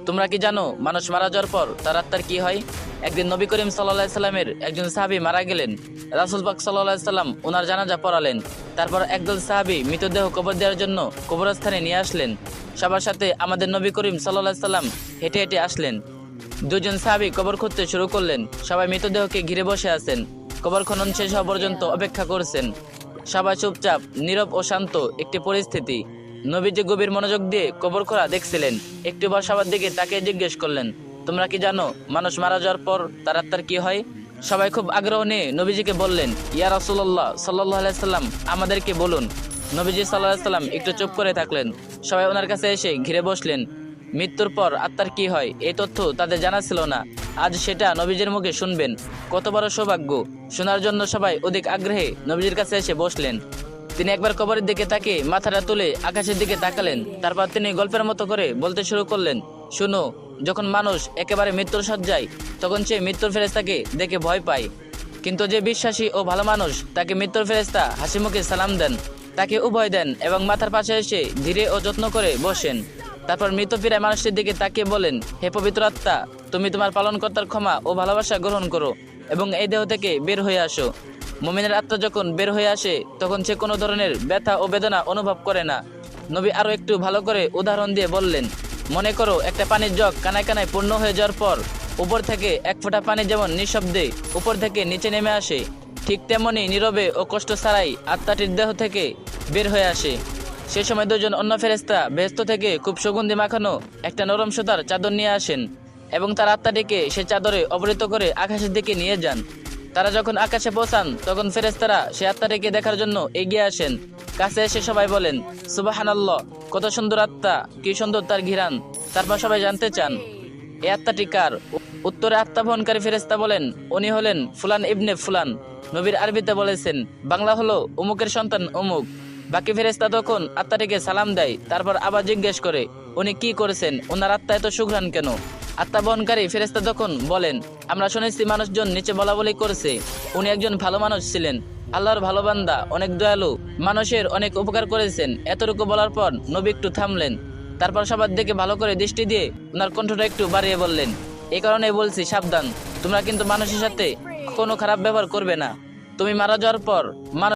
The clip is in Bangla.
তোমরা কি জানো মানুষ মারা যাওয়ার পর তার আত্মার কি হয়? একদিন নবী করিম সাল্লাল্লাহু আলাইহি সাল্লামের একজন সাহাবী মারা গেলেন। রাসূল পাক সাল্লাল্লাহু আলাইহি সাল্লাম ওনার জানাজা পড়ালেন। তারপর একদল সাহাবী মৃতদেহ কবর দেওয়ার জন্য কবরস্থানে নিয়ে আসলেন। সবার সাথে আমাদের নবী করিম সাল্লাল্লাহু আলাইহি সাল্লাম হেঁটে হেঁটে আসলেন। দুজন সাহাবী কবর খুঁড়তে শুরু করলেন। সবাই মৃতদেহকে ঘিরে বসে আছেন। কবর খনন শেষ হওয়া পর্যন্ত অপেক্ষা করছেন। সবাই চুপচাপ, নীরব ও শান্ত একটি পরিস্থিতি। নবীজি গভীর মনোযোগ দিয়ে কবর খোঁড়া দেখছিলেন। একটু পর সবার দিকে তাকিয়ে জিজ্ঞেস করলেন, তোমরা কি জানো মানুষ মারা যাওয়ার পর তার আত্মার কি হয়? সবাই খুব আগ্রহ নিয়ে নবীজিকে বললেন, ইয়া রাসূলুল্লাহ সাল্লাল্লাহু আলাইহি সাল্লাম, আমাদেরকে বলুন। নবীজি সাল্লাল্লাহু আলাইহি সাল্লাম একটু চুপ করে থাকলেন। সবাই ওনার কাছে এসে ঘিরে বসলেন। মৃত্যুর পর আত্মার কি হয় এই তথ্য তাদের জানা ছিল না। আজ সেটা নবীজির মুখে শুনবেন। কত বড় সৌভাগ্য! শোনার জন্য সবাই অধিক আগ্রহে নবীজির কাছে এসে বসলেন। তিনি একবার কবরের দিকে তাকিয়ে মাথাটা তুলে আকাশের দিকে তাকালেন। তারপর তিনি গল্পের মতো করে বলতে শুরু করলেন, শুনো, যখন মানুষ একেবারে মৃত্যুর শয্যায়, তখন সে মৃত্যুর ফেরেশতাকে দেখে ভয় পায়। কিন্তু যে বিশ্বাসী ও ভালো মানুষ, তাকে মৃত্যুর ফেরেশতা হাসি মুখে সালাম দেন, তাকে উভয় দেন এবং মাথার পাশে এসে ধীরে ও যত্ন করে বসেন। তারপর মৃত প্রায় মানুষটির দিকে তাকিয়ে বলেন, হে পবিত্র আত্মা, তুমি তোমার পালনকর্তার ক্ষমা ও ভালোবাসা গ্রহণ করো এবং এই দেহ থেকে বের হয়ে আসো। মুমিনের আত্মা যখন বের হয়ে আসে, তখন সে কোনো ধরনের ব্যথা ও বেদনা অনুভব করে না। নবী আরও একটু ভালো করে উদাহরণ দিয়ে বললেন, মনে করো একটা পানির জগ কানায় কানায় পূর্ণ হয়ে যাওয়ার পর উপর থেকে এক ফোঁটা পানি যেমন নিঃশব্দে উপর থেকে নিচে নেমে আসে, ঠিক তেমনি নীরবে ও কষ্ট ছাড়াই আত্মাটির দেহ থেকে বের হয়ে আসে। সে সময় দুজন অন্য ফেরেশতা বেহেশত থেকে খুব সুগন্ধি মাখানো একটা নরম সুতার চাদর নিয়ে আসেন এবং তার আত্মাটিকে সে চাদরে আবৃত করে আকাশের দিকে নিয়ে যান। তারা যখন আকাশে পৌঁছান, তখন ফেরেশতারা সে আত্মাটিকে দেখার জন্য এগিয়ে আসেন। কাছে এসে সবাই বলেন, সুবহানাল্লাহ, কত সুন্দর আত্মা, কি সুন্দর তার ঘিরান। তারপর সবাই জানতে চান, এই আত্মাটি কার? উত্তরে আত্মা বহনকারী ফেরেশতা বলেন, উনি হলেন ফুলান ইবনে ফুলান। নবীর আরবিতে বলেছেন, বাংলা হলো অমুকের সন্তান অমুক। বাকি ফেরেশতা তখন আত্মাটিকে সালাম দেয়। তারপর আবার জিজ্ঞেস করে, উনি কি করেছেন? ওনার আত্মা এত সুঘ্রাণ কেন? আত্মা বহনকারী ফেরেশতা তখন বলেন, আমরা শুনেছি মানুষজন নিচে বলা বলি করেছে উনি একজন ভালো মানুষ ছিলেন, আল্লাহর ভালো বান্দা, অনেক দয়ালু, মানুষের অনেক উপকার করেছেন। এতটুকু বলার পর নবী একটু থামলেন। তারপর সবার দিকে ভালো করে দৃষ্টি দিয়ে ওনার কণ্ঠটা একটু বাড়িয়ে বললেন, এই কারণে বলছি, সাবধান, তোমরা কিন্তু মানুষের সাথে কোনো খারাপ ব্যবহার করবে না। তুমি মারা যাওয়ার পর মানুষ